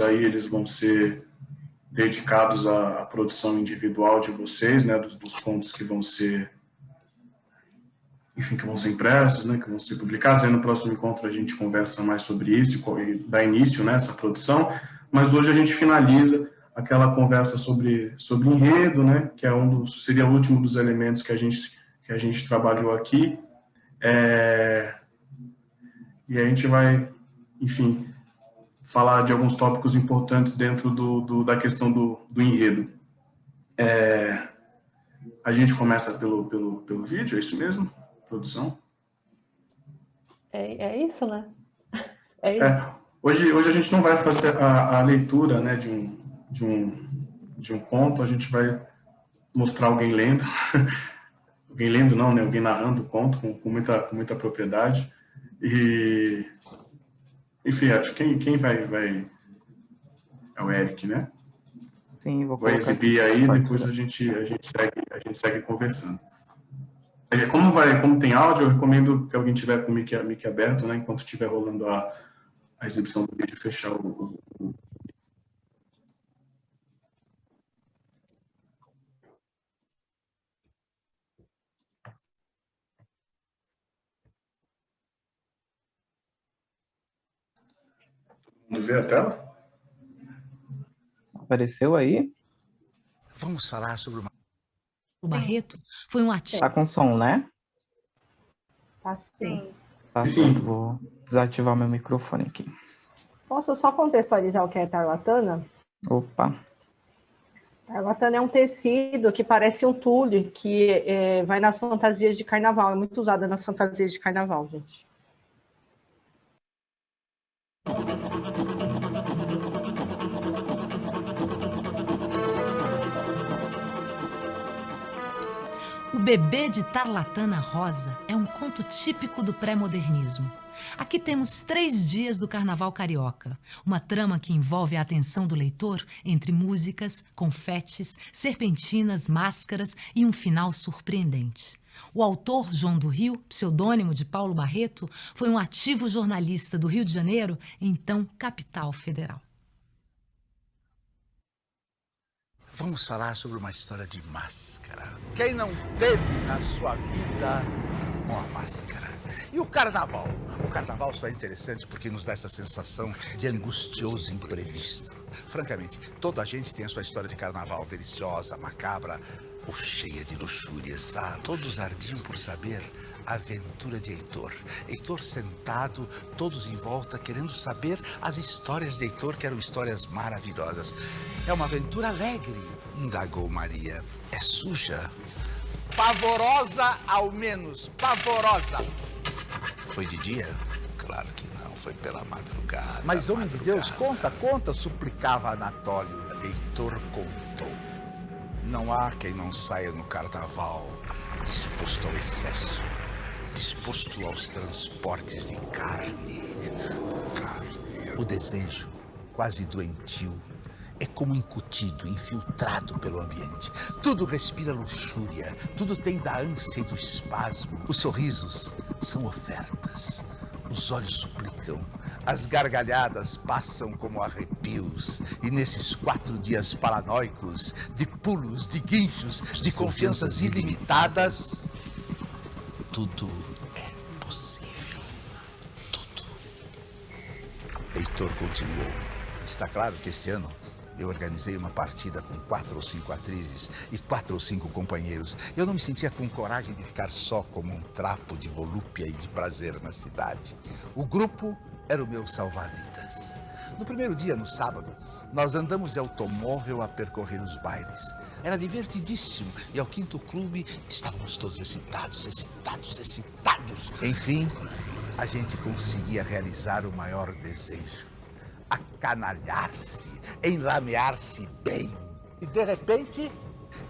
aí eles vão ser dedicados à produção individual de vocês, né, dos contos que vão ser, enfim, que vão ser impressos, né, que vão ser publicados. Aí no próximo encontro a gente conversa mais sobre isso e dá início, né, essa produção. Mas hoje a gente finaliza aquela conversa sobre enredo, né, que é seria o último dos elementos que a gente trabalhou aqui. E a gente vai, enfim, falar de alguns tópicos importantes dentro da questão do enredo. A gente começa pelo vídeo, é isso mesmo, produção? É isso, né? É isso. Hoje a gente não vai fazer a leitura, né, de um conto, a gente vai mostrar alguém lendo. Alguém lendo não, né? Alguém narrando o conto com muita propriedade. E, enfim, acho que quem vai... É o Eric, né? Sim, vou exibir aí, depois a gente segue conversando. Como tem áudio, eu recomendo que alguém tiver com o mic aberto, né, enquanto estiver rolando a exibição do vídeo, fechar o... Vamos ver a tela? Apareceu aí? Vamos falar sobre O Barreto foi um ativo. Tá com som, né? Tá sim. Tá certo, vou desativar meu microfone aqui. Posso só contextualizar o que é tarlatana? Opa. Tarlatana é um tecido que parece um tule, que vai nas fantasias de carnaval. É muito usada nas fantasias de carnaval, gente. O Bebê de Tarlatana Rosa é um conto típico do pré-modernismo. Aqui temos 3 dias do Carnaval Carioca, uma trama que envolve a atenção do leitor entre músicas, confetes, serpentinas, máscaras e um final surpreendente. O autor, João do Rio, pseudônimo de Paulo Barreto, foi um ativo jornalista do Rio de Janeiro, então capital federal. Vamos falar sobre uma história de máscara. Quem não teve na sua vida uma máscara? E o carnaval? O carnaval só é interessante porque nos dá essa sensação de angustioso imprevisto. Francamente, toda a gente tem a sua história de carnaval, deliciosa, macabra ou cheia de luxúrias. Todos ardiam por saber a aventura de Heitor. Heitor sentado, todos em volta, querendo saber as histórias de Heitor, que eram histórias maravilhosas. É uma aventura alegre, indagou Maria. É suja? Pavorosa, ao menos, pavorosa. Foi de dia? Claro que não, foi pela madrugada. Mas, homem de Deus, conta, suplicava Anatólio. Heitor contou. Não há quem não saia no carnaval disposto ao excesso, disposto aos transportes de carne. O desejo, quase doentio, é como incutido, infiltrado pelo ambiente. Tudo respira luxúria, tudo tem da ânsia e do espasmo. Os sorrisos são ofertas, os olhos suplicam, as gargalhadas passam como arrepios. E nesses 4 dias paranoicos, de pulos, de guinchos, de confianças ilimitadas, tudo é possível. Tudo. Heitor continuou. Está claro que este ano eu organizei uma partida com 4 ou 5 atrizes e 4 ou 5 companheiros. Eu não me sentia com coragem de ficar só como um trapo de volúpia e de prazer na cidade. O grupo era o meu salva-vidas. No primeiro dia, no sábado, nós andamos de automóvel a percorrer os bailes. Era divertidíssimo. E ao 5º clube, estávamos todos excitados. Enfim, a gente conseguia realizar o maior desejo. Acanalhar-se, enlamear-se bem. E de repente,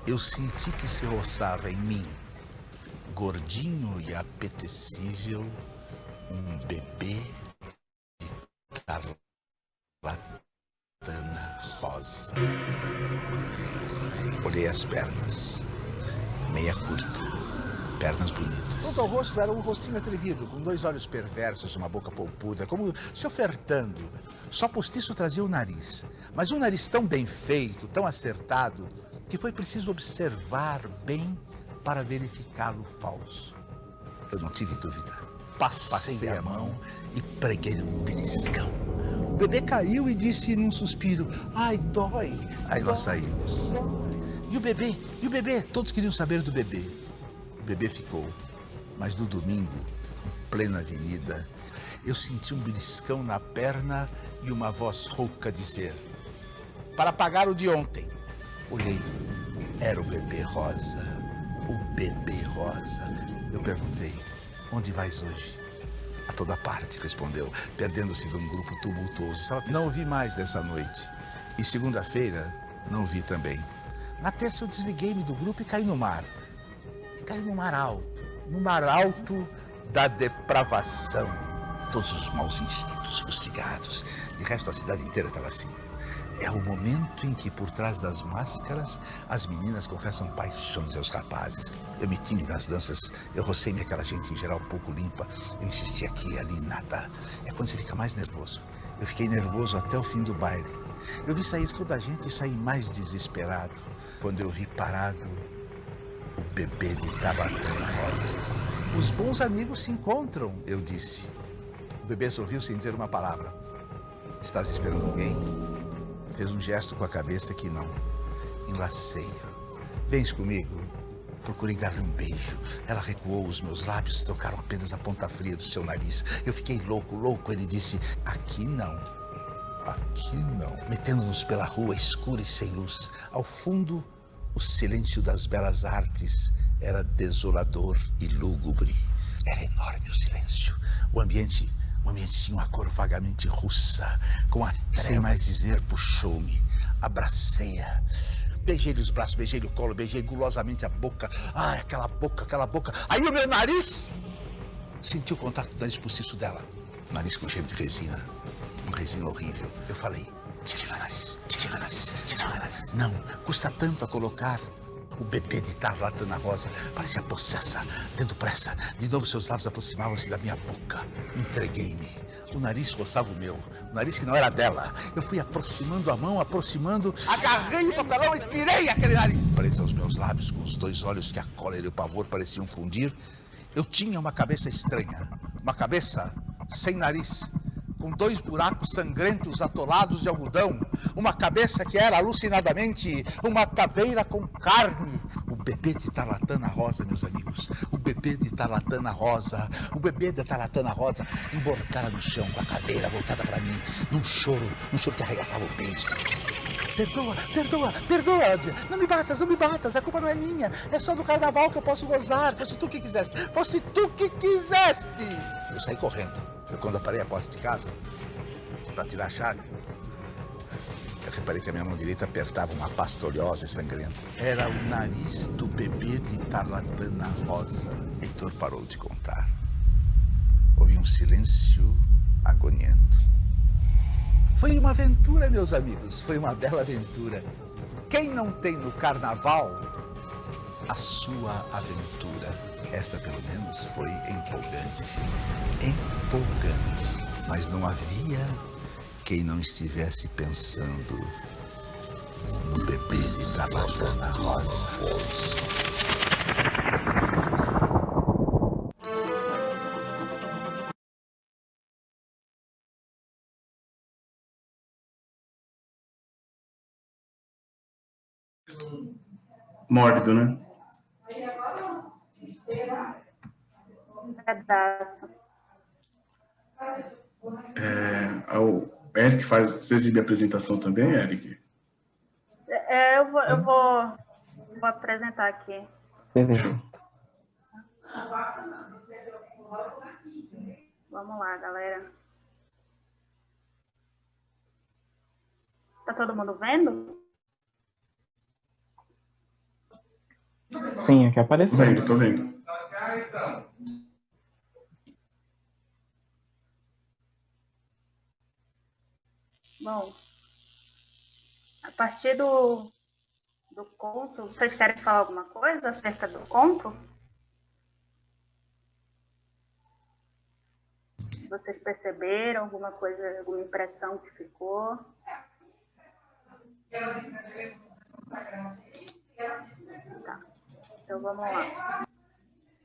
eu senti que se roçava em mim, gordinho e apetecível, um bebê de tarlatana rosa. Olhei as pernas, meia curta, pernas bonitas. Junto ao rosto era um rostinho atrevido, com 2 olhos perversos, uma boca polpuda, como se ofertando. Só postiço trazia o nariz, mas um nariz tão bem feito, tão acertado, que foi preciso observar bem para verificá-lo falso. Eu não tive dúvida. Passei a mão e preguei-lhe um beliscão. O bebê caiu e disse num suspiro, ai, dói. Aí nós saímos. E o bebê? E o bebê? Todos queriam saber do bebê. O bebê ficou. Mas no domingo, em plena avenida, eu senti um beliscão na perna e uma voz rouca dizer, para pagar o de ontem. Olhei. Era o bebê Rosa. O bebê Rosa. Eu perguntei, onde vais hoje? A toda parte, respondeu, perdendo-se de um grupo tumultuoso. Não o vi mais dessa noite. E segunda-feira, não vi também. Na terça eu desliguei-me do grupo e caí no mar. Caí no mar alto da depravação. Todos os maus instintos fustigados. De resto, a cidade inteira estava assim. É o momento em que, por trás das máscaras, as meninas confessam paixões aos rapazes. Eu me time nas danças, eu rocei-me aquela gente em geral pouco limpa. Eu insisti aqui e ali, nada. É quando você fica mais nervoso. Eu fiquei nervoso até o fim do baile. Eu vi sair toda a gente e saí mais desesperado quando eu vi parado o bebê de Tarlatana Rosa. Os bons amigos se encontram, eu disse. O bebê sorriu sem dizer uma palavra. Estás esperando alguém? Fez um gesto com a cabeça que não. Enlacei-a. Vens comigo? Procurei dar-lhe um beijo. Ela recuou, os meus lábios tocaram apenas a ponta fria do seu nariz. Eu fiquei louco. Ele disse, aqui não. Aqui não. Metendo-nos pela rua escura e sem luz. Ao fundo, o silêncio das belas artes era desolador e lúgubre. Era enorme o silêncio. O ambiente tinha uma cor vagamente russa. Sem mais dizer, puxou-me. Abracei-a. Beijei-lhe os braços, beijei-lhe o colo, beijei gulosamente a boca. Ai, aquela boca. Aí o meu nariz... Senti o contato do nariz postiço dela. Nariz com cheiro de resina. Uma resina horrível. Eu falei, tira o nariz. Não, custa tanto a colocar. O bebê de Tarlatana Rosa parecia possessa, tendo pressa. De novo seus lábios aproximavam-se da minha boca. Entreguei-me. O nariz roçava o meu. O nariz que não era dela. Eu fui aproximando a mão, agarrei o papelão e tirei aquele nariz. Presa aos meus lábios, com os 2 olhos que a cólera e o pavor pareciam fundir, eu tinha uma cabeça estranha. Uma cabeça sem nariz, com 2 buracos sangrentos atolados de algodão. Uma cabeça que era alucinadamente uma caveira com carne. O bebê de Tarlatana Rosa, meus amigos. O bebê de Tarlatana Rosa. Emborcara no chão com a caveira voltada para mim. Num choro que arregaçava o beijo. Perdoa, ela dizia. Não me batas, a culpa não é minha. É só do carnaval que eu posso gozar. Fosse tu que quiseste. Eu saí correndo. Foi quando eu parei a porta de casa para tirar a chave. Eu reparei que a minha mão direita apertava uma pasta oleosa e sangrenta. Era o nariz do bebê de Tarlatana Rosa. Heitor parou de contar. Houve um silêncio agoniento. Foi uma aventura, meus amigos. Foi uma bela aventura. Quem não tem no carnaval a sua aventura? Esta, pelo menos, foi empolgante. Mas não havia quem não estivesse pensando no bebê de Tarlatana Rosa. Mórbido, né? Pedaço. O Eric faz... Você exibe a apresentação também, Eric? Eu vou apresentar aqui. Beleza. Vamos lá, galera. Tá todo mundo vendo? Sim, aqui apareceu. Tô vendo. Bom, a partir do conto, vocês querem falar alguma coisa acerca do conto? vocês perceberam, alguma coisa, alguma impressão que ficou. Tá. Então vamos lá.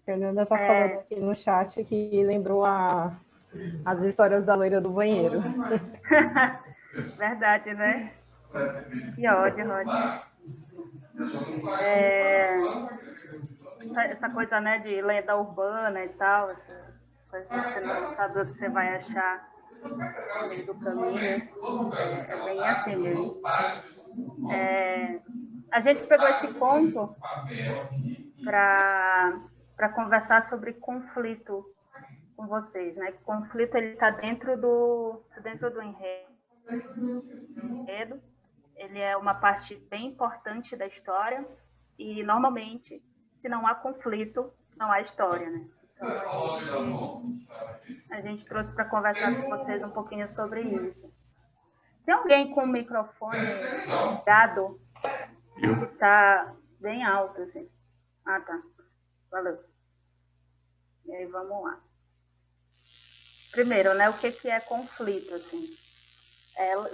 Fernanda está falando aqui no chat que lembrou as histórias da loira do banheiro. Verdade, né? Que ódio, Rod. Essa coisa, né, de lenda urbana e tal, essa coisa que você não sabe o que você vai achar no meio do caminho, é bem assim mesmo. A gente pegou esse ponto para conversar sobre conflito com vocês, né? O conflito ele está dentro do enredo, ele é uma parte bem importante da história e normalmente, se não há conflito, não há história, né? Então a gente trouxe para conversar com vocês um pouquinho sobre isso. Tem alguém com o microfone ligado? Que está bem alto, assim. Ah, tá. Valeu. E aí, vamos lá. Primeiro, né, o que é conflito, assim?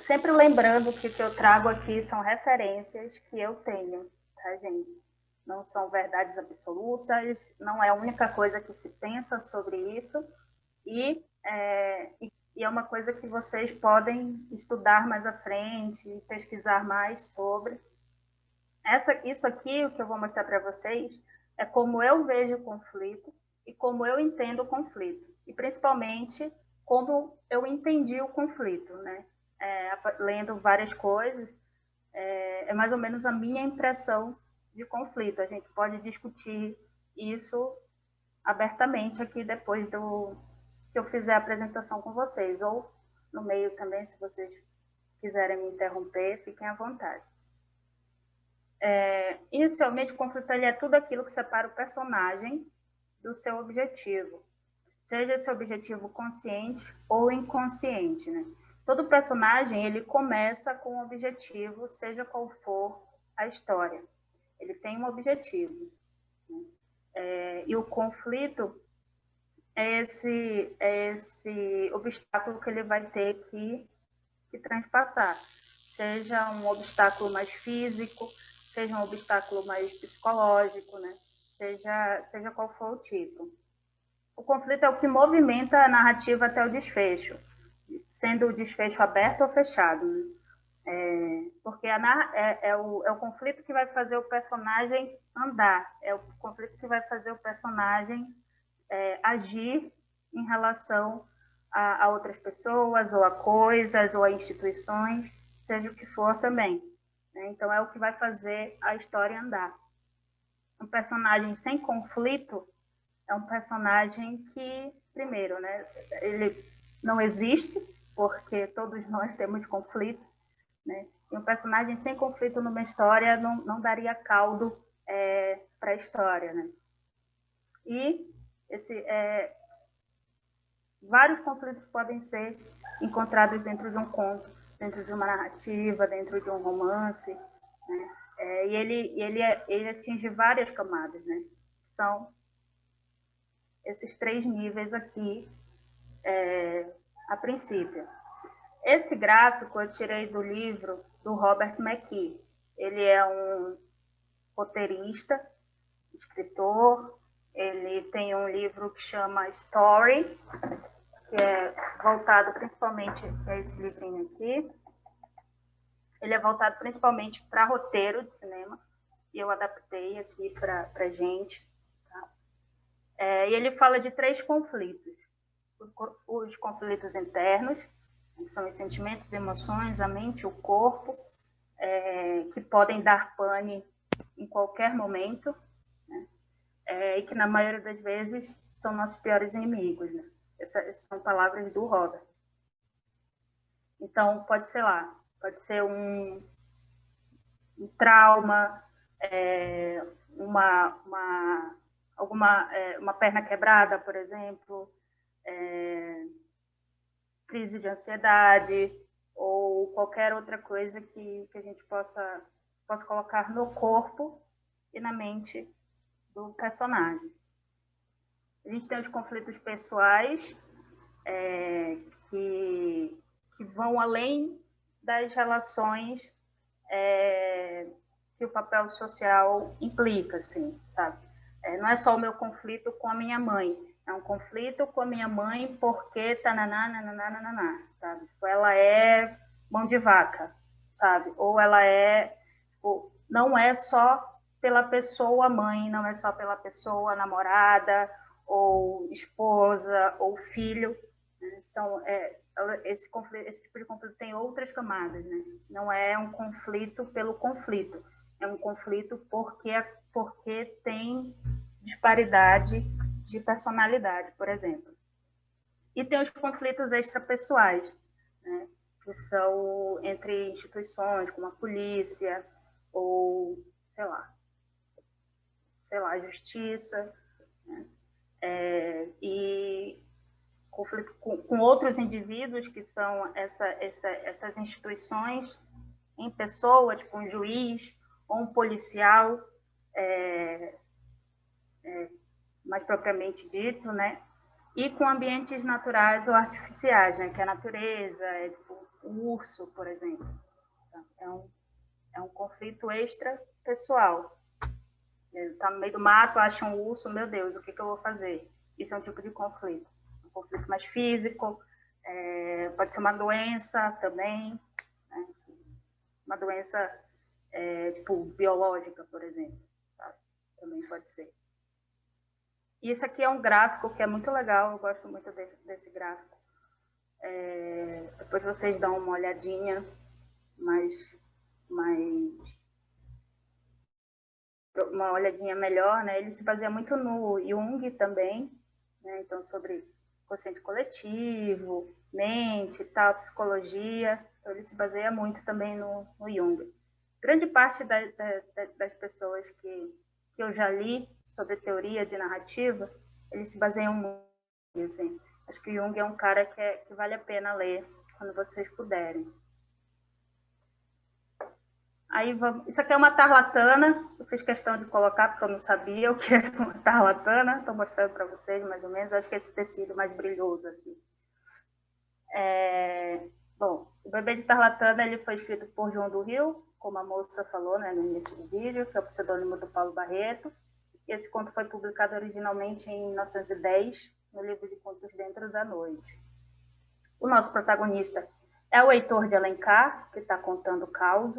Sempre lembrando que o que eu trago aqui são referências que eu tenho, tá, gente? Não são verdades absolutas, não é a única coisa que se pensa sobre isso, e é uma coisa que vocês podem estudar mais à frente, pesquisar mais sobre. Isso aqui, o que eu vou mostrar para vocês, é como eu vejo o conflito e como eu entendo o conflito. E, principalmente, como eu entendi o conflito, né? Lendo várias coisas, é mais ou menos a minha impressão de conflito. A gente pode discutir isso abertamente aqui depois que eu fizer a apresentação com vocês, ou no meio também, se vocês quiserem me interromper, fiquem à vontade. Inicialmente, o conflito é tudo aquilo que separa o personagem do seu objetivo, seja esse objetivo consciente ou inconsciente, né? Todo personagem ele começa com um objetivo, seja qual for a história. Ele tem um objetivo, né? E o conflito é esse obstáculo que ele vai ter que transpassar, seja um obstáculo mais físico, seja um obstáculo mais psicológico, né? Seja qual for o tipo. O conflito é o que movimenta a narrativa até o desfecho, sendo o desfecho aberto ou fechado, né? Porque é o conflito que vai fazer o personagem andar, é o conflito que vai fazer o personagem agir em relação a outras pessoas, ou a coisas, ou a instituições, seja o que for também, né? Então, é o que vai fazer a história andar. Um personagem sem conflito é um personagem que, primeiro, né, ele não existe, porque todos nós temos conflito, né? E um personagem sem conflito numa história não daria caldo para a história, né? E vários conflitos podem ser encontrados dentro de um conto, dentro de uma narrativa, dentro de um romance, né? E ele atinge várias camadas, né? São esses 3 níveis aqui, a princípio. Esse gráfico eu tirei do livro do Robert McKee. Ele é um roteirista, escritor. Ele tem um livro que chama Story, que é voltado principalmente a esse livrinho aqui. Ele é voltado principalmente para roteiro de cinema, e eu adaptei aqui para a gente. Tá? E ele fala de 3 conflitos. Os conflitos internos, que são os sentimentos, emoções, a mente, o corpo, que podem dar pane em qualquer momento, né? E que na maioria das vezes são nossos piores inimigos, né? Essas são palavras do Robert. Então, pode ser um trauma, uma perna quebrada, por exemplo, crise de ansiedade, ou qualquer outra coisa que a gente possa colocar no corpo e na mente do personagem. A gente tem os conflitos pessoais, que vão além das relações que o papel social implica, assim, sabe? Não é só o meu conflito com a minha mãe, é um conflito com a minha mãe porque tananá, nananá, nananá, sabe? Ou ela é mão de vaca, sabe? Ou ela não é só pela pessoa mãe, não é só pela pessoa namorada, ou esposa, ou filho, né? Esse tipo de conflito tem outras camadas, né? Não é um conflito pelo conflito, é um conflito porque tem disparidade de personalidade, por exemplo. E tem os conflitos extrapessoais, né? Que são entre instituições, como a polícia, ou, sei lá, a justiça, né? E conflito com outros indivíduos, que são essas instituições em pessoa, tipo um juiz ou um policial, mais propriamente dito, né? E com ambientes naturais ou artificiais, né? Que é a natureza, tipo o urso, por exemplo. É um conflito extra-pessoal. Ele está no meio do mato, acha um urso, meu Deus, o que eu vou fazer? Isso é um tipo de conflito. Um conflito mais físico, pode ser uma doença também, né? Uma doença tipo biológica, por exemplo, tá? Também pode ser. E esse aqui é um gráfico que é muito legal, eu gosto muito desse gráfico. Depois vocês dão uma olhadinha, uma olhadinha melhor, né? Ele se baseia muito no Jung também, né? Então, sobre consciente coletivo, mente, tal, psicologia. Então, ele se baseia muito também no Jung. Grande parte das pessoas que eu já li sobre teoria de narrativa, eles se baseiam muito, assim. Acho que Jung é um cara que vale a pena ler quando vocês puderem. Aí isso aqui é uma tarlatana, eu fiz questão de colocar porque eu não sabia o que era uma tarlatana, estou mostrando para vocês mais ou menos, acho que esse tecido mais brilhoso aqui. Bom, o Bebê de Tarlatana ele foi escrito por João do Rio, como a moça falou, né, no início do vídeo, que é o pseudônimo do Paulo Barreto. Esse conto foi publicado originalmente em 1910, no livro de contos Dentro da Noite. O nosso protagonista é o Heitor de Alencar, que está contando o caos,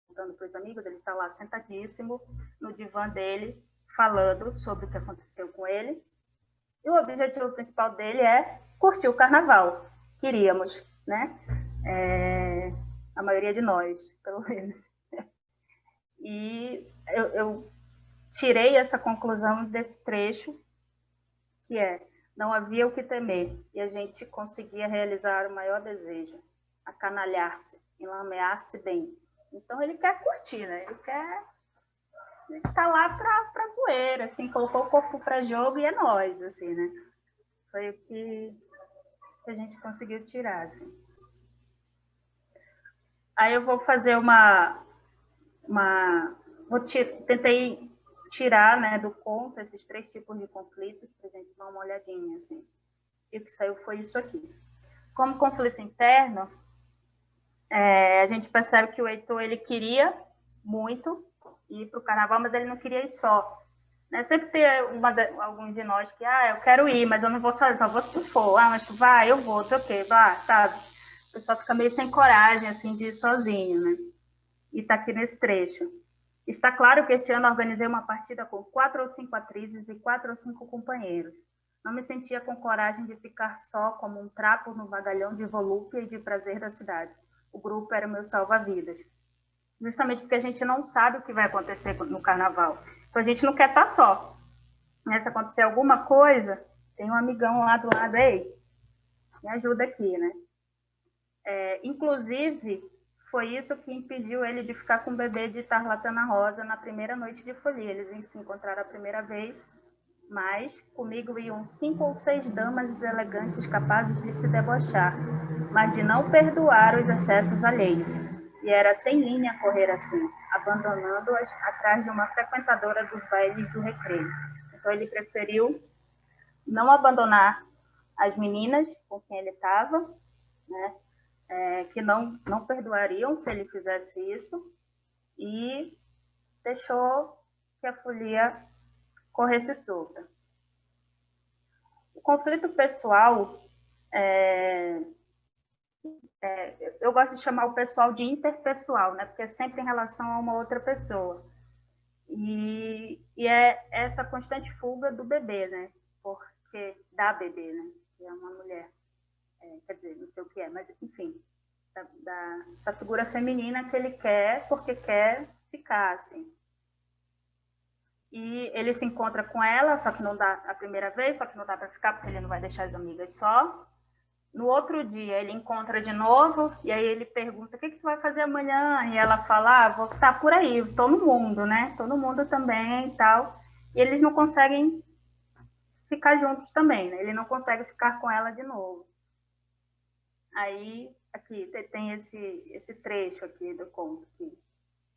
contando para os amigos. Ele está lá sentadíssimo no divã dele, falando sobre o que aconteceu com ele. E o objetivo principal dele é curtir o carnaval. Queríamos, né? A maioria de nós, pelo menos. E eu tirei essa conclusão desse trecho, que não havia o que temer, e a gente conseguia realizar o maior desejo, acanalhar-se, enlamear-se bem. Então ele quer curtir, né? Ele tá lá pra zoeira, assim, colocou o corpo para jogo e é nóis, assim, né? Foi o que a gente conseguiu tirar, assim. Aí eu vou fazer tentei tirar, né, do conto esses 3 tipos de conflitos para a gente dar uma olhadinha, assim. E o que saiu foi isso aqui. Como conflito interno, a gente percebe que o Heitor ele queria muito ir para o carnaval, mas ele não queria ir só. Né? Sempre tem alguns de nós que, eu quero ir, mas eu não vou sozinho, só vou se tu for. Mas tu vai, eu vou, sei o quê, vai, sabe? O pessoal fica meio sem coragem, assim, de ir sozinho, né? E tá aqui nesse trecho. Está claro que este ano organizei uma partida com 4 ou 5 atrizes e 4 ou 5 companheiros. Não me sentia com coragem de ficar só como um trapo no vagalhão de volúpia e de prazer da cidade. O grupo era o meu salva-vidas. Justamente porque a gente não sabe o que vai acontecer no carnaval. Então a gente não quer estar só. Se acontecer alguma coisa, tem um amigão lá do lado, ei, me ajuda aqui, né? Inclusive, foi isso que impediu ele de ficar com o Bebê de Tarlatana Rosa na primeira noite de folia. Eles se encontraram a primeira vez, mas comigo iam 5 ou 6 damas elegantes capazes de se debochar, mas de não perdoar os excessos alheios. E era sem linha correr assim, abandonando-as atrás de uma frequentadora dos bailes do recreio. Então ele preferiu não abandonar as meninas com quem ele estava, né, que não perdoariam se ele fizesse isso, e deixou que a folia corresse solta. O conflito pessoal, eu gosto de chamar o pessoal de interpessoal, né, porque é sempre em relação a uma outra pessoa. E é essa constante fuga do bebê, né, porque da bebê, né, que é uma mulher, quer dizer, não sei o que é, mas enfim, essa figura feminina que ele quer porque quer ficar, assim. E ele se encontra com ela, só que não dá a primeira vez, só que não dá para ficar porque ele não vai deixar as amigas só. No outro dia ele encontra de novo e aí ele pergunta: o que tu vai fazer amanhã? E ela fala: vou estar por aí, estou no mundo, né? Todo mundo também e tal. E eles não conseguem ficar juntos também, né? Ele não consegue ficar com ela de novo. Aí, aqui, tem esse trecho aqui do conto, aqui,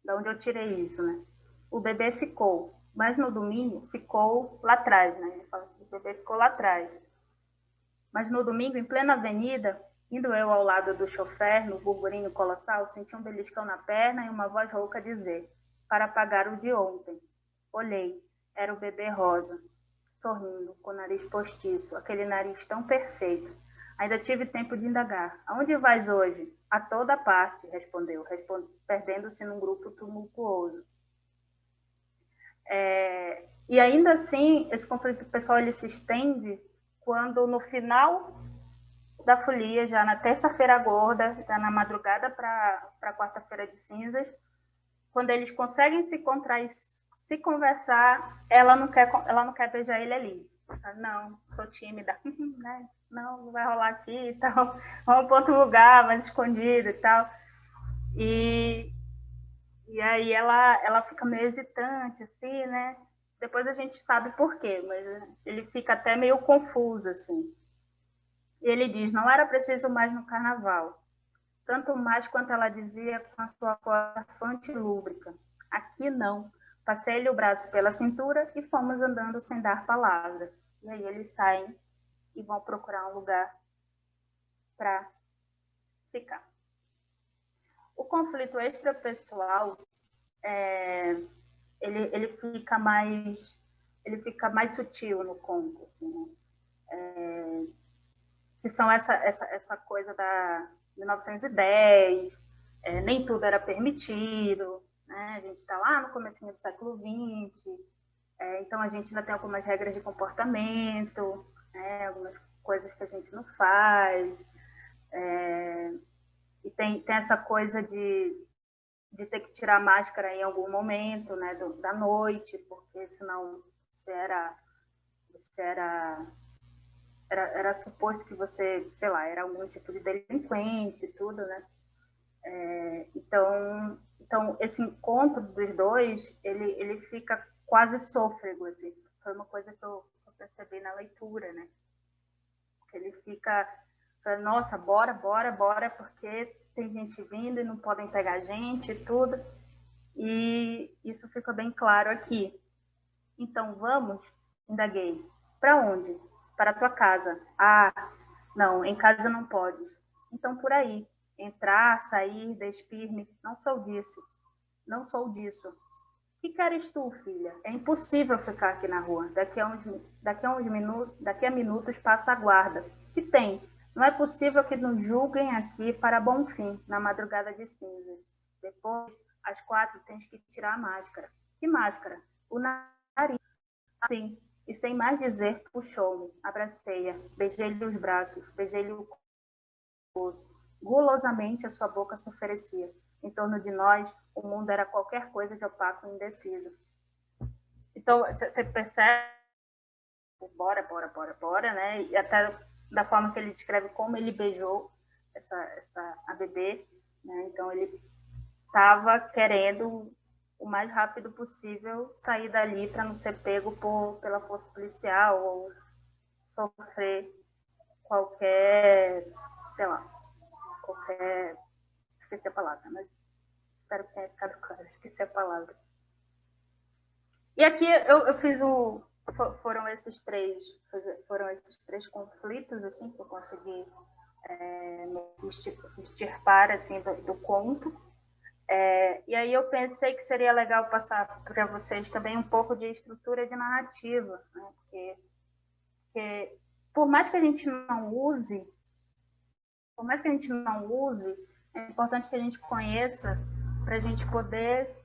de onde eu tirei isso, né? O bebê ficou, mas no domingo ficou lá atrás, né? Ele fala que o bebê ficou lá atrás. Mas no domingo, em plena avenida, indo eu ao lado do chofer, no burburinho colossal, senti um beliscão na perna e uma voz rouca dizer: para apagar o de ontem. Olhei, era o bebê rosa, sorrindo, com o nariz postiço, aquele nariz tão perfeito. Ainda tive tempo de indagar. Aonde vais hoje? A toda parte, respondeu, perdendo-se num grupo tumultuoso. E ainda assim, esse conflito pessoal ele se estende quando no final da folia, já na terça-feira gorda, já na madrugada para quarta-feira de cinzas, quando eles conseguem se encontrar e se conversar, ela não quer beijar ele ali. Não, sou tímida, né? Não vai rolar aqui e tal. Vamos para outro lugar, mais escondido e tal. E aí ela fica meio hesitante, assim, né? Depois a gente sabe por quê, mas ele fica até meio confuso, assim. E ele diz: não era preciso mais no carnaval. Tanto mais quanto ela dizia com a sua voz arfante e lúbrica. Aqui não. Passei-lhe o braço pela cintura e fomos andando sem dar palavra. E aí eles saem e vão procurar um lugar para ficar. O conflito extrapessoal, ele fica mais sutil no conto, assim, né? Que são essa coisa da 1910, nem tudo era permitido, né? A gente está lá no comecinho do século XX, então a gente ainda tem algumas regras de comportamento, né? Algumas coisas que a gente não faz, e tem essa coisa de ter que tirar a máscara em algum momento, né? Da noite, porque senão você era suposto que você, sei lá, era algum tipo de delinquente e tudo, né? Então, esse encontro dos dois, ele fica quase sôfrego, assim. Foi uma coisa que eu percebi na leitura, né? Ele fica, nossa, bora, porque tem gente vindo e não podem pegar a gente e tudo. E isso fica bem claro aqui. Então, vamos, indaguei. Para onde? Para a tua casa. Ah, não, em casa não podes. Então, por aí. Entrar, sair, despir-me. Não sou disso. Não sou disso. O que queres tu, filha? É impossível ficar aqui na rua. Daqui a minutos passa a guarda. Que tem? Não é possível que nos julguem aqui para bom fim, na madrugada de cinzas. Depois, às 4, tens que tirar a máscara. Que máscara? O nariz. Assim, e sem mais dizer, puxou-me, abracei-a, beijei-lhe os braços, beijei-lhe o rosto. Gulosamente a sua boca se oferecia. Em torno de nós, o mundo era qualquer coisa de opaco e indeciso. Então, você percebe, bora, né? E até da forma que ele descreve como ele beijou a bebê, né? Então, ele estava querendo o mais rápido possível sair dali para não ser pego pela força policial ou sofrer qualquer, sei lá, esqueci a palavra, mas espero que tenha ficado claro, esqueci a palavra. E aqui eu fiz foram esses três conflitos assim que eu consegui me extirpar assim do conto. E aí eu pensei que seria legal passar para vocês também um pouco de estrutura de narrativa, né? Porque por mais que a gente não use, é importante que a gente conheça para a gente poder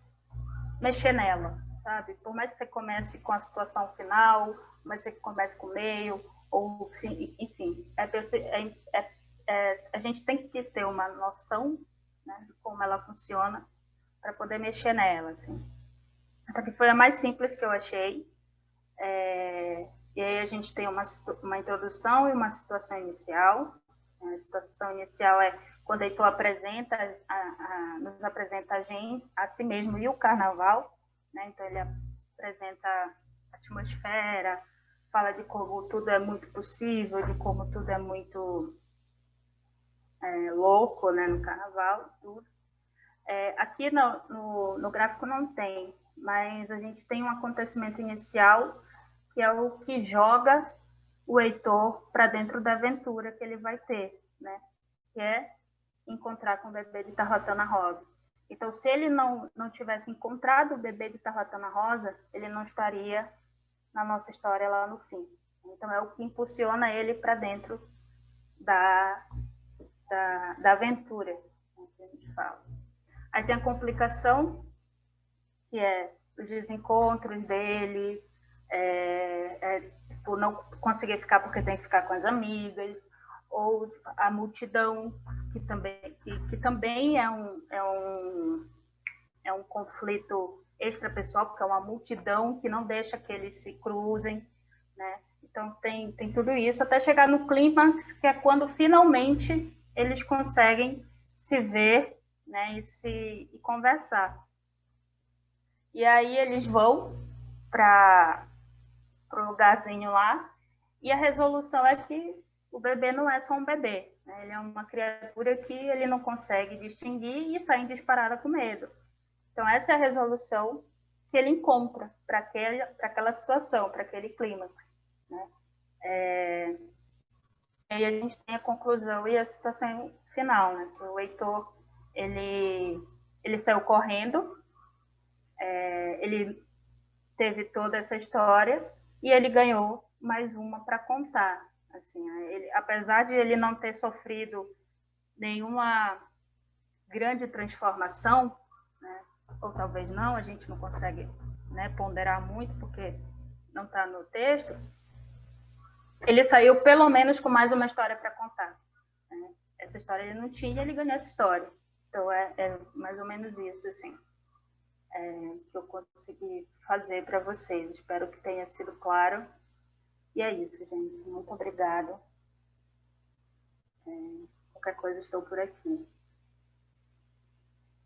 mexer nela, sabe? Por mais que você comece com a situação final, por mais que você comece com o meio, ou enfim, a gente tem que ter uma noção, né, de como ela funciona para poder mexer nela, assim. Essa aqui foi a mais simples que eu achei. E aí a gente tem uma introdução e uma situação inicial. A situação inicial é quando o Heitor nos apresenta a si mesmo e o carnaval, né? Então ele apresenta a atmosfera, fala de como tudo é muito possível, de como tudo é muito louco, né, no carnaval, tudo. Aqui no gráfico não tem, mas a gente tem um acontecimento inicial que é o que joga o Heitor para dentro da aventura que ele vai ter, né? Que é encontrar com o bebê de Tarlatana Rosa. Então, se ele não tivesse encontrado o bebê de Tarlatana Rosa, ele não estaria na nossa história lá no fim. Então, é o que impulsiona ele para dentro da aventura, que a gente fala. Aí tem a complicação, que é os desencontros dele, tipo, não conseguir ficar porque tem que ficar com as amigas, ou a multidão, que também é um conflito extrapessoal, porque é uma multidão que não deixa que eles se cruzem, né? Então tem tudo isso, até chegar no clímax, que é quando finalmente eles conseguem se ver, né, e conversar. E aí eles vão para o lugarzinho lá, e a resolução é que o bebê não é só um bebê, né? Ele é uma criatura que ele não consegue distinguir e sai em disparada com medo. Então essa é a resolução que ele encontra para aquela situação, para aquele clímax, né? E aí a gente tem a conclusão e a situação final, né? Que o Heitor, ele saiu correndo, ele teve toda essa história e ele ganhou mais uma para contar. Assim, apesar de ele não ter sofrido nenhuma grande transformação, né? Ou talvez não, a gente não consegue, né, ponderar muito porque não está no texto, ele saiu pelo menos com mais uma história para contar, né? Essa história ele não tinha, ele ganhou essa história. Então é mais ou menos isso, assim, que eu consegui fazer para vocês. Espero que tenha sido claro. E é isso, gente. Muito obrigada. Qualquer coisa, estou por aqui.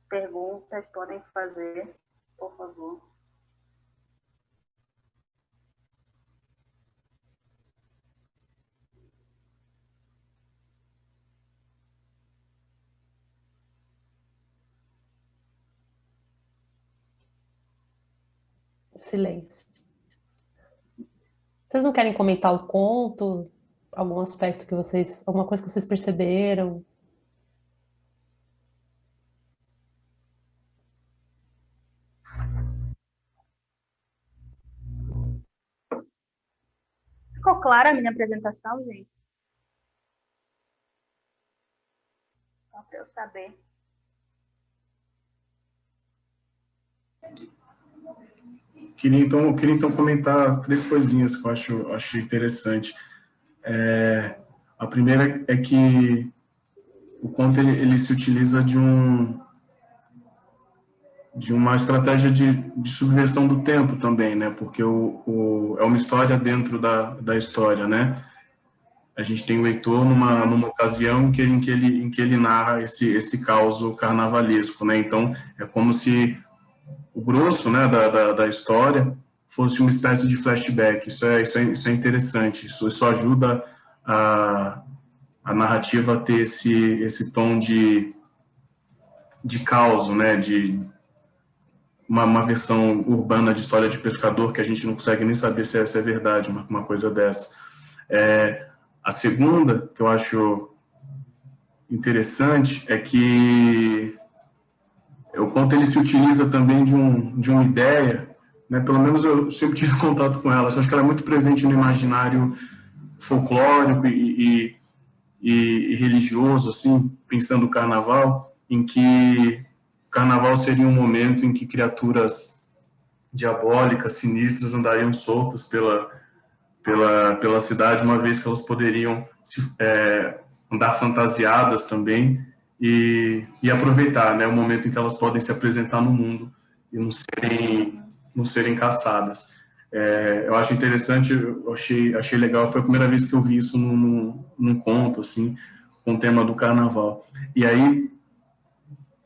Perguntas podem fazer, por favor. Silêncio. Vocês não querem comentar o conto? Algum aspecto alguma coisa que vocês perceberam? Ficou clara a minha apresentação, gente? Só para eu saber. Queria então comentar 3 coisinhas que eu acho interessante. A primeira é que o conto ele se utiliza de uma estratégia de subversão do tempo também, né? Porque é uma história dentro da história, né? A gente tem o Heitor numa ocasião em que ele narra esse caos carnavalesco, né? Então é como se o grosso, né, da história fosse uma espécie de flashback. Isso é interessante. Isso ajuda a narrativa a ter esse tom de caos, né, uma versão urbana de História de Pescador que a gente não consegue nem saber se é verdade, uma coisa dessa. A segunda, que eu acho interessante, é que o conto ele se utiliza também de uma ideia, né? Pelo menos eu sempre tive contato com ela, acho que ela é muito presente no imaginário folclórico e religioso, assim, pensando o carnaval, em que o carnaval seria um momento em que criaturas diabólicas, sinistras, andariam soltas pela cidade, uma vez que elas poderiam andar fantasiadas também e aproveitar, né, o momento em que elas podem se apresentar no mundo e não serem caçadas. Eu acho interessante, eu achei legal, foi a primeira vez que eu vi isso num conto, assim, com o tema do carnaval. E aí,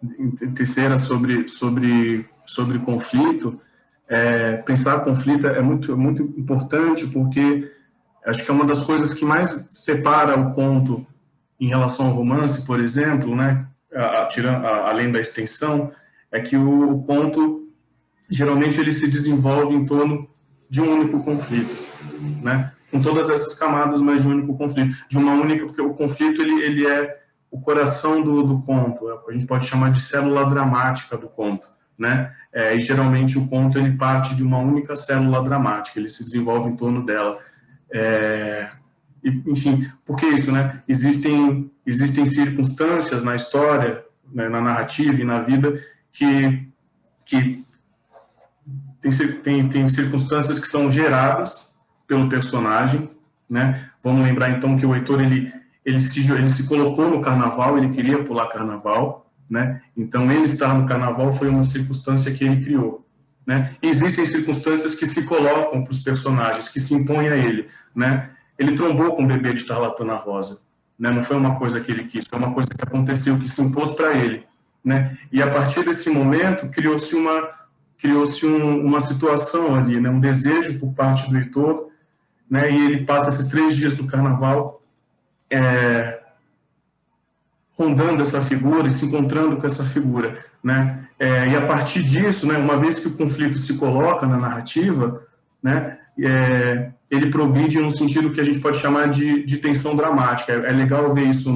em terceira, sobre conflito, pensar conflito é muito importante, porque acho que é uma das coisas que mais separa o conto em relação ao romance, por exemplo, né, além da extensão, é que o conto, geralmente, ele se desenvolve em torno de um único conflito, né, com todas essas camadas, mas de um único conflito, de uma única, porque o conflito ele é o coração do conto, a gente pode chamar de célula dramática do conto, né, e geralmente o conto ele parte de uma única célula dramática, ele se desenvolve em torno dela. Enfim, por que isso, né? Existem circunstâncias na história, né, na narrativa e na vida que tem circunstâncias que são geradas pelo personagem, né? Vamos lembrar então que o Heitor ele se colocou no carnaval, ele queria pular carnaval, né? Então ele estar no carnaval foi uma circunstância que ele criou, né? E existem circunstâncias que se colocam para os personagens, que se impõem a ele, né? Ele trombou com o bebê de Tarlatana Rosa, né? Não foi uma coisa que ele quis, foi uma coisa que aconteceu, que se impôs para ele, né? E a partir desse momento criou-se uma situação ali, né? Um desejo por parte do Heitor, né? E ele passa esses 3 dias do carnaval rondando essa figura e se encontrando com essa figura, né? E a partir disso, né? Uma vez que o conflito se coloca na narrativa, né? Ele progride num sentido que a gente pode chamar de tensão dramática. É legal ver isso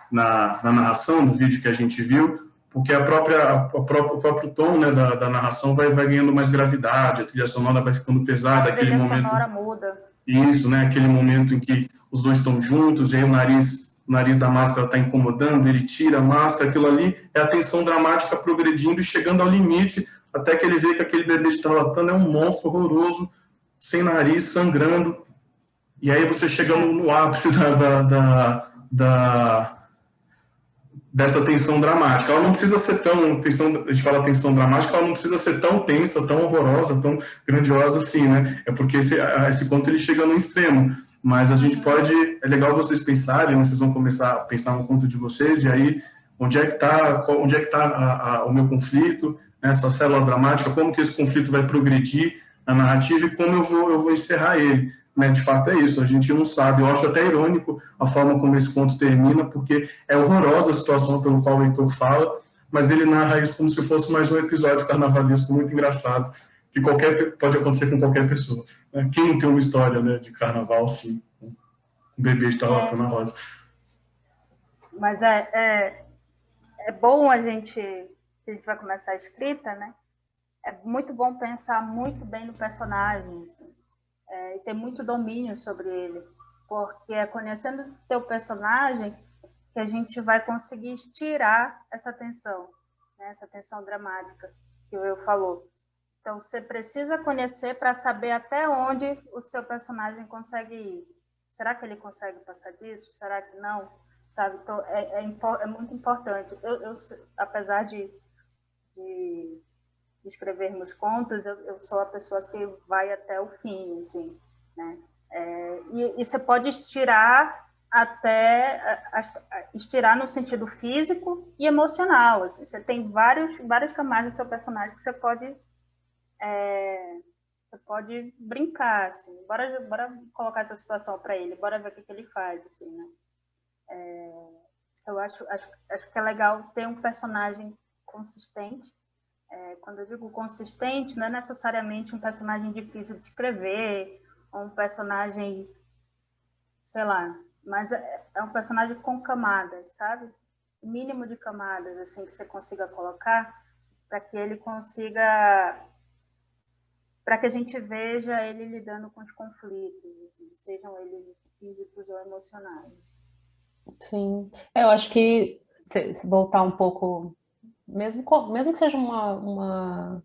na narração, no vídeo que a gente viu, porque o próprio tom, né, da narração vai ganhando mais gravidade, a trilha sonora vai ficando pesada, aquele momento... A trilha sonora muda. Isso, né, aquele momento em que os dois estão juntos, e aí o nariz da máscara está incomodando, ele tira a máscara, aquilo ali é a tensão dramática progredindo e chegando ao limite, até que ele vê que aquele bebê de Tarlatana é um monstro horroroso, sem nariz, sangrando, e aí você chega no ápice dessa tensão dramática. Ela não precisa ser a gente fala tensão dramática, ela não precisa ser tão tensa, tão horrorosa, tão grandiosa assim, né? É porque esse conto ele chega no extremo. Mas a gente pode, é legal vocês pensarem, né? Vocês vão começar a pensar no conto de vocês, e aí, onde é que está o meu conflito, né? Essa célula dramática, como que esse conflito vai progredir na narrativa e como eu vou encerrar ele. Né, de fato é isso, a gente não sabe. Eu acho até irônico a forma como esse conto termina, porque é horrorosa a situação pelo qual o Heitor fala, mas ele narra isso como se fosse mais um episódio carnavalesco muito engraçado, que pode acontecer com qualquer pessoa. Né? Quem não tem uma história, né, de carnaval assim, com um bebê de Tarlatana Rosa? Mas é bom a gente vai começar a escrita, né? É muito bom pensar muito bem no personagem, assim. E ter muito domínio sobre ele, porque é conhecendo o teu personagem que a gente vai conseguir estirar essa tensão, né? Essa tensão dramática que o Will falou. Então, você precisa conhecer para saber até onde o seu personagem consegue ir. Será que ele consegue passar disso? Será que não? Sabe? Então, é muito importante. Eu apesar de escrevermos contos, eu sou a pessoa que vai até o fim, assim, né? E você pode estirar no sentido físico e emocional, assim. Você tem várias camadas do seu personagem que você pode brincar, assim. Bora colocar essa situação para ele, bora ver o que ele faz, assim, né? Eu acho que é legal ter um personagem consistente, Quando eu digo consistente, não é necessariamente um personagem difícil de escrever, ou um personagem, sei lá, mas é um personagem com camadas, sabe? O mínimo de camadas, assim, que você consiga colocar, para que ele consiga, para que a gente veja ele lidando com os conflitos, assim, sejam eles físicos ou emocionais. Sim. Eu acho que se voltar um pouco, mesmo que seja uma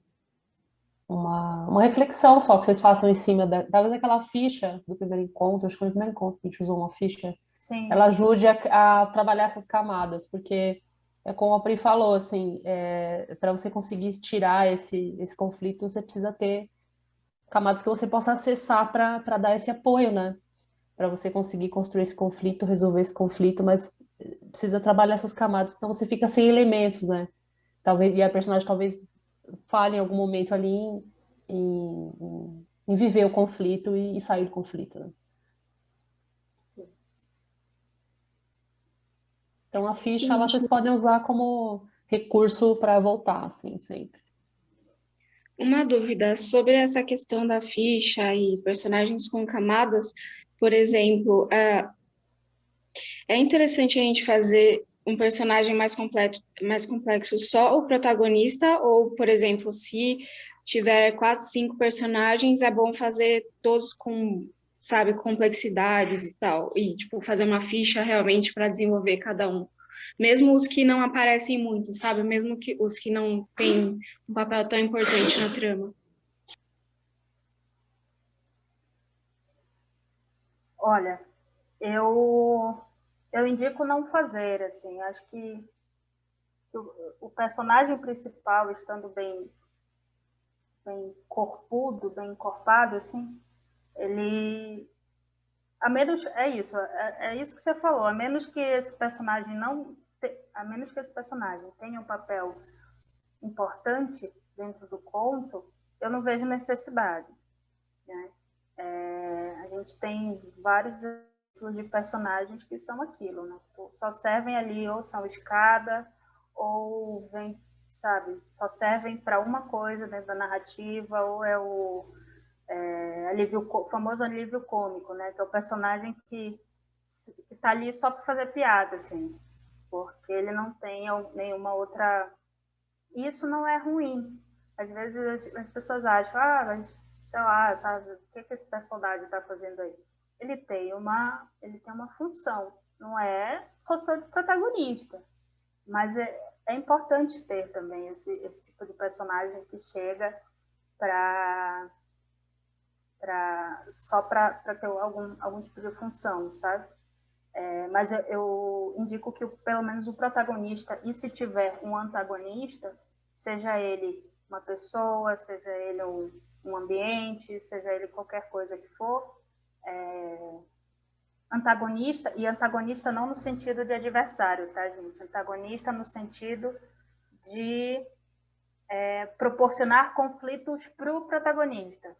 reflexão só que vocês façam em cima talvez aquela ficha do primeiro encontro, acho que foi no primeiro encontro que a gente usou uma ficha, Sim, ela ajude a trabalhar essas camadas, porque é como a Pri falou, assim, para você conseguir tirar esse conflito, você precisa ter camadas que você possa acessar para dar esse apoio, né? Para você conseguir construir esse conflito, resolver esse conflito, mas precisa trabalhar essas camadas, senão você fica sem elementos, né? Talvez, e a personagem talvez falhe em algum momento ali em viver o conflito e sair do conflito, né? sim. Então a ficha, ela, Sim, vocês podem usar como recurso para voltar, assim, sempre. uma dúvida sobre essa questão da ficha e personagens com camadas, por exemplo, é interessante a gente fazer um personagem mais complexo só o protagonista, ou, por exemplo, se tiver 4, 5 personagens, é bom fazer todos com, sabe, complexidades e tal, e, tipo, fazer uma ficha realmente para desenvolver cada um. Mesmo os que não aparecem muito, sabe? Mesmo que os que não têm um papel tão importante na trama. Olha, eu indico não fazer, assim, acho que o personagem principal estando bem corpudo, bem encorpado, assim, ele, a menos, é isso que você falou, a menos que esse personagem a menos que esse personagem tenha um papel importante dentro do conto, eu não vejo necessidade, né? A gente tem vários tipos de personagens que são aquilo, né? Só servem ali, ou são escada, ou vem, sabe, só servem para uma coisa dentro da narrativa, ou é o famoso alívio cômico, né? Que é o personagem que está ali só para fazer piada, assim, porque ele não tem nenhuma outra. Isso não é ruim. Às vezes as pessoas acham, mas sei lá, sabe, o que esse personagem está fazendo aí? Ele tem uma função, não é função de protagonista, mas é importante ter também esse tipo de personagem que chega para só para ter algum tipo de função, sabe? Mas eu indico que pelo menos o protagonista, e se tiver um antagonista, seja ele uma pessoa, seja ele um ambiente, seja ele qualquer coisa que for, antagonista, e antagonista não no sentido de adversário, tá, gente? Antagonista no sentido de proporcionar conflitos para o protagonista.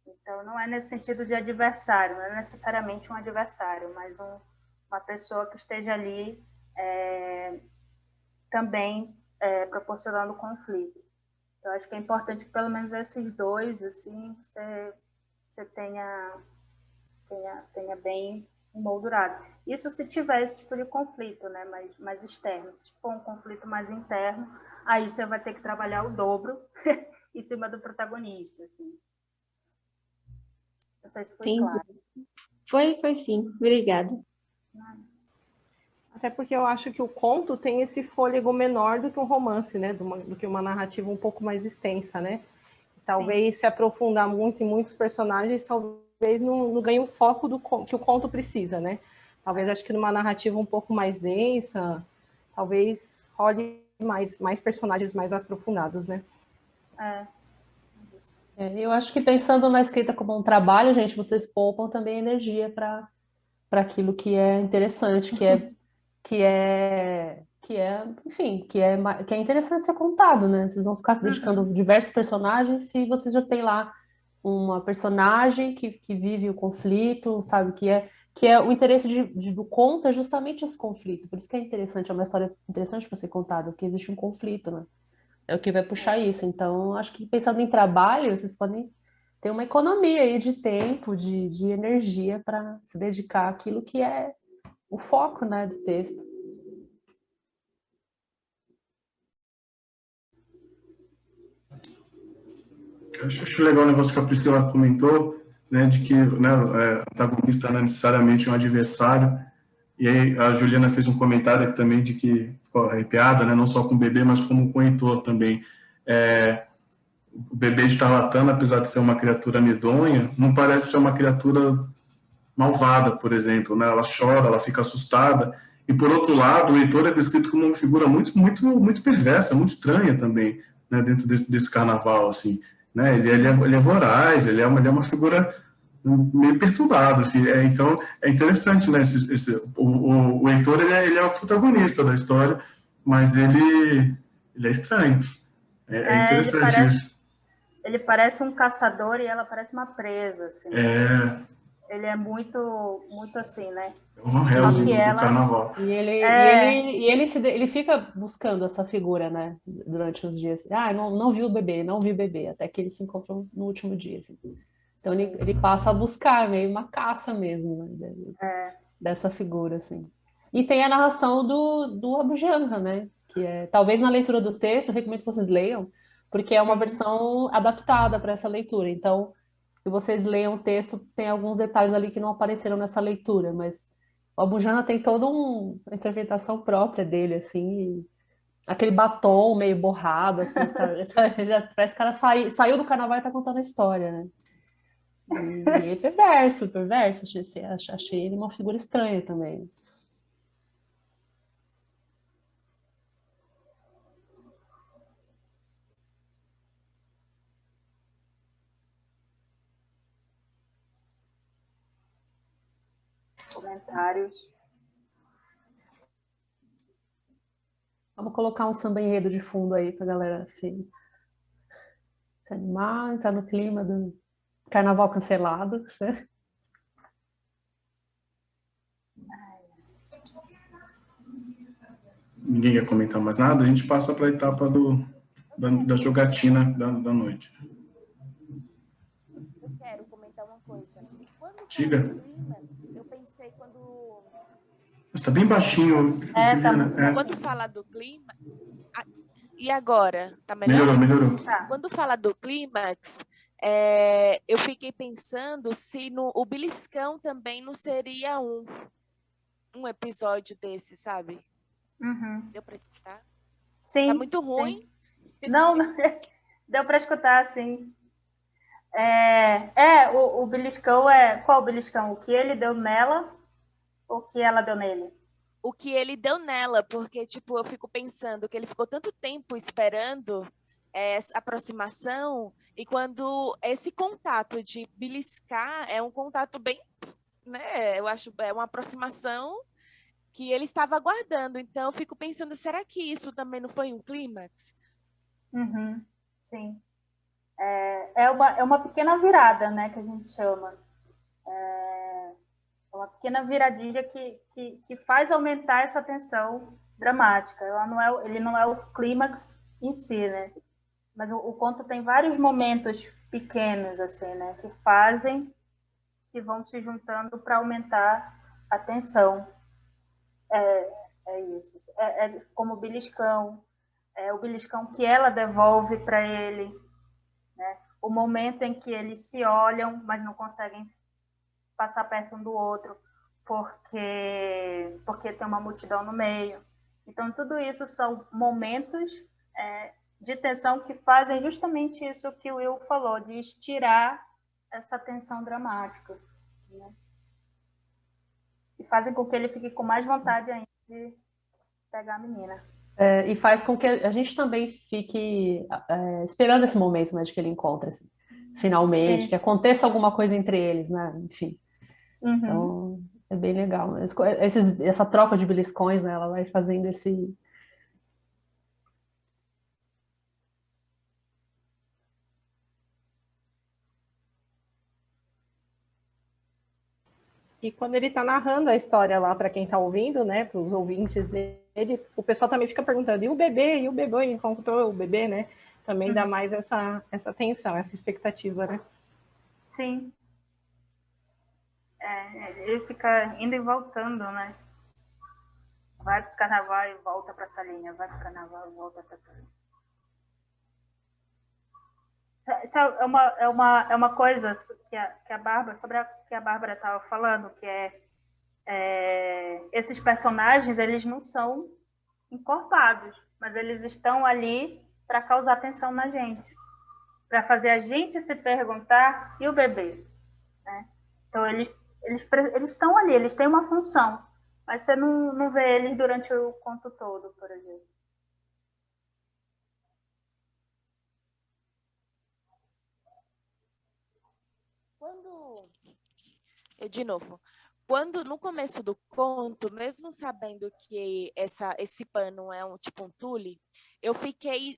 Então, não é nesse sentido de adversário, não é necessariamente um adversário, mas uma pessoa que esteja ali também proporcionando conflito. Eu acho que é importante que pelo menos esses dois, assim, você tenha bem emoldurado. Isso se tiver esse tipo de conflito, né, mais externo. Se for um conflito mais interno, aí você vai ter que trabalhar o dobro em cima do protagonista, assim. Não sei se foi Entendi. claro. Foi sim. Obrigada. Até porque eu acho que o conto tem esse fôlego menor do que um romance, né? Do que uma narrativa um pouco mais extensa, né? Talvez se aprofundar muito em muitos personagens, talvez não ganhe o foco que o conto precisa, né? Talvez acho que numa narrativa um pouco mais densa, talvez role mais personagens mais aprofundados, né? Eu acho que pensando na escrita como um trabalho, gente, vocês poupam também energia para aquilo que é interessante, enfim, que é interessante ser contado, né? Vocês vão ficar se dedicando a diversos personagens se vocês já têm lá uma personagem que vive o conflito, sabe? Que é o interesse do conto é justamente esse conflito. Por isso que é interessante, é uma história interessante para ser contada, porque existe um conflito, né? é o que vai puxar isso. Então, acho que pensando em trabalho, vocês podem ter uma economia aí de tempo, de energia para se dedicar àquilo que é o foco, né, do texto. Eu acho legal o negócio que a Priscila comentou, né, de que, né, antagonista não é necessariamente um adversário. E aí a Juliana fez um comentário aqui também de que ficou arrepiada, né, não só com o bebê, mas como com o Heitor também. O bebê de Tarlatana, apesar de ser uma criatura medonha, não parece ser uma criatura malvada, por exemplo, né? Ela chora, ela fica assustada. E por outro lado, o Heitor é descrito como uma figura muito perversa, muito estranha também, né? Dentro desse carnaval, assim, né? Ele é voraz, ele é uma figura meio perturbada, assim. Então é interessante, né? O Heitor ele é o protagonista da história, mas ele é estranho. É Ele interessante parece, isso. ele parece um caçador e ela parece uma presa, assim. Ele é muito assim, né? É o Van Só Helsing que do ela carnaval. E ele, é, ele fica buscando essa figura, né, durante os dias. Ah, não vi o bebê, não vi o bebê, até que eles se encontram no último dia, assim. Então ele passa a buscar, meio uma caça mesmo, né, dessa figura, assim. E tem a narração do Abu Janra, né, que é, talvez na leitura do texto, eu recomendo que vocês leiam, porque é uma sim. versão adaptada para essa leitura. Então, se vocês leiam o texto, tem alguns detalhes ali que não apareceram nessa leitura, mas o Abujamra tem toda uma interpretação própria dele, assim, e aquele batom meio borrado, assim, já parece que o cara saiu do carnaval e tá contando a história, né? E é perverso, achei ele uma figura estranha também. Comentários. Vamos colocar um samba enredo de fundo aí pra galera se animar, entrar no clima do carnaval cancelado, né? Ninguém quer comentar mais nada, a gente passa para a etapa da jogatina da noite. Eu quero comentar uma coisa. Quando falou Diga. do clímax, eu pensei quando. Está bem baixinho, Juliana. Quando fala do clima. E agora? Tá melhor? Melhorou. Quando fala do clímax, eu fiquei pensando se o beliscão também não seria um episódio desse, sabe? Uhum. Deu para escutar? Sim. Tá muito ruim? Sim. Não, deu para escutar, sim. O beliscão qual o beliscão? O que ele deu nela ou o que ela deu nele? O que ele deu nela, porque, tipo, eu fico pensando que ele ficou tanto tempo esperando essa aproximação, e quando esse contato de beliscar é um contato bem, né, eu acho, é uma aproximação que ele estava aguardando. Então, eu fico pensando, será que isso também não foi um clímax? Uhum, sim. É uma pequena virada, né, que a gente chama. É uma pequena viradilha que faz aumentar essa tensão dramática. Ele não é o clímax em si, né? Mas o conto tem vários momentos pequenos, assim, né, que vão se juntando para aumentar a tensão. É isso. É como o beliscão, o beliscão que ela devolve para ele, né? O momento em que eles se olham, mas não conseguem passar perto um do outro, porque tem uma multidão no meio. Então, tudo isso são momentos de tensão que fazem justamente isso que o Will falou, de estirar essa tensão dramática, né? E fazem com que ele fique com mais vontade ainda de pegar a menina. E faz com que a gente também fique esperando esse momento, né, de que ele encontre, assim, finalmente, Sim. que aconteça alguma coisa entre eles, né, enfim. Uhum. Então, é bem legal. Essa troca de beliscões, né, ela vai fazendo esse... E quando ele está narrando a história lá para quem está ouvindo, né, para os ouvintes dele, o pessoal também fica perguntando, e o bebê? E o bebê? Encontrou o bebê, né? Também dá mais essa tensão, essa expectativa, né? Sim. Ele fica indo e voltando, né? Vai pro carnaval e volta pra salinha, vai pro carnaval e volta pra salinha. Isso é uma coisa que a Bárbara, sobre a que a Bárbara estava falando, que esses personagens, eles não são encorpados, mas eles estão ali para causar tensão na gente, para fazer a gente se perguntar, e o bebê? Né? Então, eles estão ali, eles têm uma função, mas você não vê eles durante o conto todo, por exemplo. Quando no começo do conto, mesmo sabendo que esse pano é um tipo um tule, eu fiquei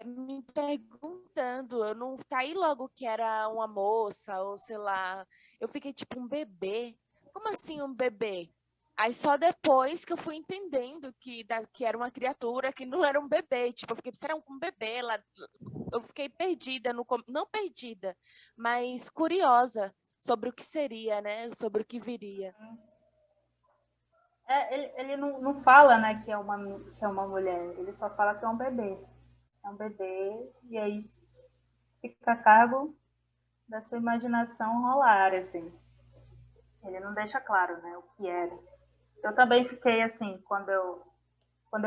me perguntando, eu não caí logo que era uma moça, ou sei lá, eu fiquei tipo um bebê. Como assim um bebê? Aí só depois que eu fui entendendo que era uma criatura, que não era um bebê. Tipo, eu fiquei pensando, era um bebê lá. Eu fiquei perdida, não perdida, mas curiosa sobre o que seria, né? Sobre o que viria. Ele não fala, né, que é uma mulher, ele só fala que é um bebê. É um bebê, e aí fica a cargo da sua imaginação rolar, assim. Ele não deixa claro, né, o que era. Eu também fiquei assim, quando eu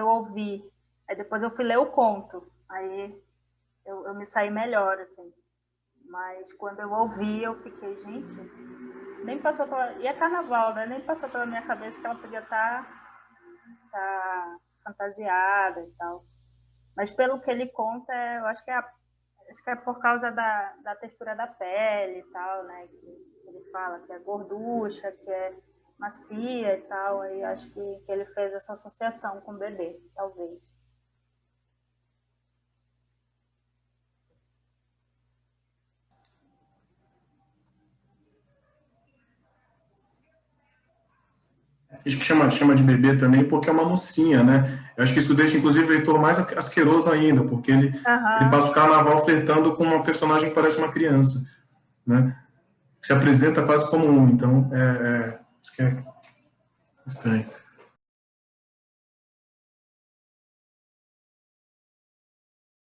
ouvi, aí depois eu fui ler o conto, aí eu me saí melhor, assim. Mas quando eu ouvi, eu fiquei, gente, nem passou pela... E é carnaval, né? Nem passou pela minha cabeça que ela podia estar fantasiada e tal. Mas pelo que ele conta, eu acho que é por causa da textura da pele e tal, né? Que ele fala que é gorducha, que é macia e tal. Aí acho que ele fez essa associação com o bebê, talvez. A gente chama de bebê também porque é uma mocinha, né? Eu acho que isso deixa, inclusive, o leitor mais asqueroso ainda, porque ele passa o carnaval flertando com uma personagem que parece uma criança, né? Se apresenta quase como um, então isso que é estranho.